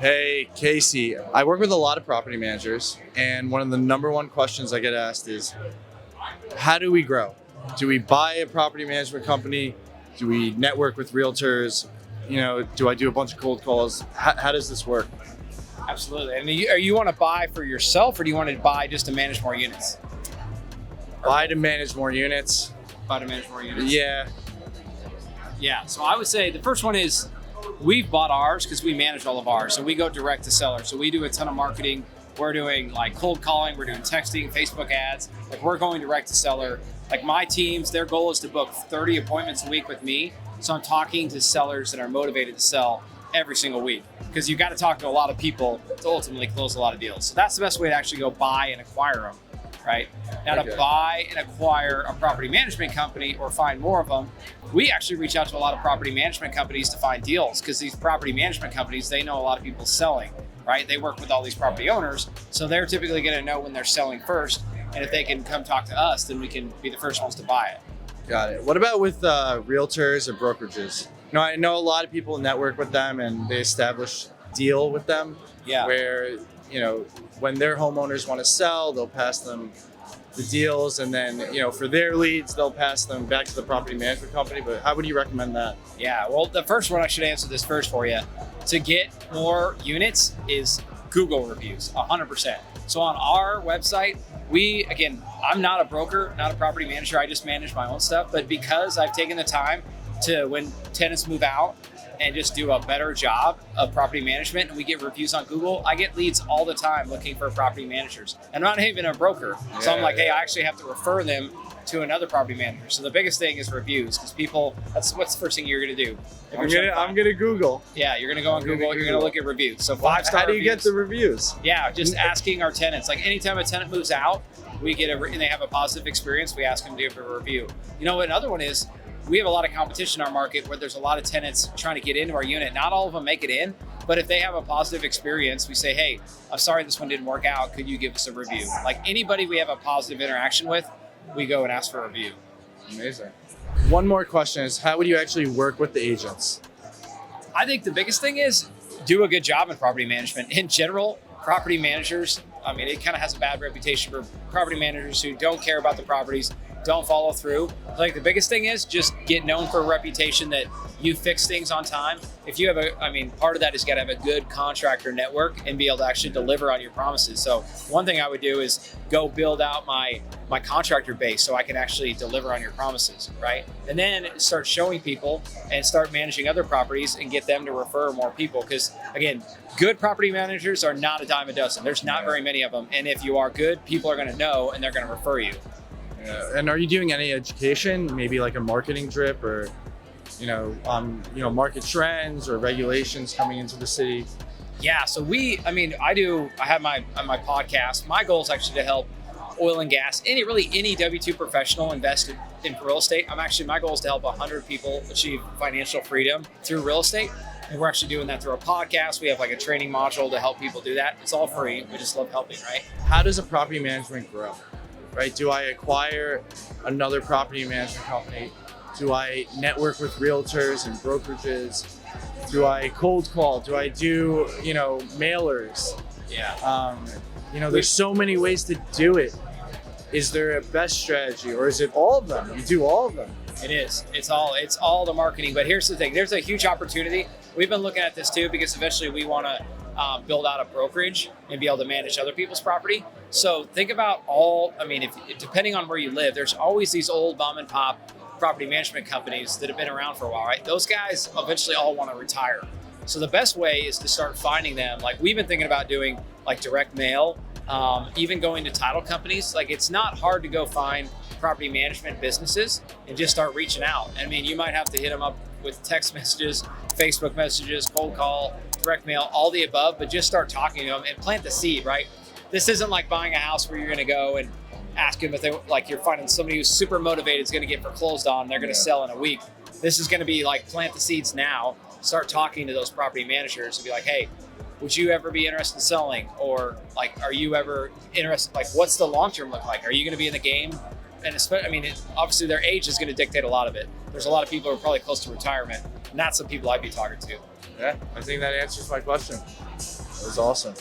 Hey, Casey. I work with a lot of property managers, and one of the number one questions I get asked is, how do we grow? Do we buy a property management company? Do we network with realtors? Do I do a bunch of cold calls? How does this work? Absolutely. And you want to buy for yourself, or do you want to buy just to manage more units? Buy to manage more units. Buy to manage more units. Yeah. Yeah. So I would say the first one is we've bought ours because we manage all of ours. So we go direct to seller. So we do a ton of marketing. We're doing like cold calling. We're doing texting, Facebook ads. Like we're going direct to seller. Like my teams, their goal is to book 30 appointments a week with me. So I'm talking to sellers that are motivated to sell every single week, because you got to talk to a lot of people to ultimately close a lot of deals. So that's the best way to actually go buy and acquire them, right? Now to buy and acquire a property management company or find more of them, we actually reach out to a lot of property management companies to find deals, because these property management companies, they know a lot of people selling, right? They work with all these property owners. So they're typically going to know when they're selling first. And if they can come talk to us, then we can be the first ones to buy it. Got it. What about with realtors or brokerages? I know a lot of people network with them and they establish deal with them. Yeah. Where, when their homeowners want to sell, they'll pass them the deals, and then, for their leads, they'll pass them back to the property management company. But how would you recommend that? Yeah, well, the first one, I should answer this first for you. To get more units is Google reviews, 100%. So on our website, I'm not a broker, not a property manager. I just manage my own stuff. But because I've taken the time to, when tenants move out, and just do a better job of property management, and we get reviews on Google, I get leads all the time looking for property managers. And I'm not even a broker. So I'm like, hey, I actually have to refer them to another property manager. So the biggest thing is reviews, because what's the first thing you're gonna do? I'm gonna Google. Yeah, you're gonna go on Google, you're gonna look at reviews. So 5-star How do you reviews. get the reviews? Yeah, just asking our tenants. Like anytime a tenant moves out, we get and they have a positive experience, we ask them to give a review. Another one is, we have a lot of competition in our market where there's a lot of tenants trying to get into our unit. Not all of them make it in, but if they have a positive experience, we say, hey, I'm sorry this one didn't work out. Could you give us a review? Like anybody we have a positive interaction with, we go and ask for a review. Amazing. One more question is, how would you actually work with the agents? I think the biggest thing is do a good job in property management. In general, property managers, it kind of has a bad reputation for property managers who don't care about the properties, don't follow through. Like the biggest thing is just get known for a reputation that you fix things on time. If you have part of that is got to have a good contractor network and be able to actually deliver on your promises. So one thing I would do is go build out my contractor base so I can actually deliver on your promises, right? And then start showing people and start managing other properties and get them to refer more people. Because again, good property managers are not a dime a dozen. There's not very many of them. And if you are good, people are going to know and they're going to refer you. Yeah. And are you doing any education, maybe like a marketing drip or, market trends or regulations coming into the city? Yeah, so I have my podcast. My goal is actually to help oil and gas, any W-2 professional invest in real estate. My goal is to help 100 people achieve financial freedom through real estate. And we're actually doing that through a podcast. We have like a training module to help people do that. It's all free. We just love helping, right? How does a property management grow? Right? Do I acquire another property management company? Do I network with realtors and brokerages? Do I cold call? Do I do, mailers? Yeah. There's so many ways to do it. Is there a best strategy, or is it all of them? You do all of them. It is. It's all the marketing. But here's the thing. There's a huge opportunity. We've been looking at this too, because eventually we want to build out a brokerage and be able to manage other people's property. So think about depending on where you live, there's always these old mom and pop property management companies that have been around for a while, right? Those guys eventually all want to retire. So the best way is to start finding them. Like we've been thinking about doing like direct mail, even going to title companies. Like it's not hard to go find property management businesses and just start reaching out. You might have to hit them up with text messages, Facebook messages, cold call, direct mail, all the above, but just start talking to them and plant the seed, right? This isn't like buying a house where you're going to go and ask them if you're finding somebody who's super motivated is going to get foreclosed on and they're going to sell in a week. This is going to be like plant the seeds now, start talking to those property managers and be like, hey, would you ever be interested in selling? Or like, are you ever interested? Like, what's the long-term look like? Are you going to be in the game? And obviously their age is going to dictate a lot of it. There's a lot of people who are probably close to retirement, and that's the people I'd be talking to. Yeah, I think that answers my question. It was awesome.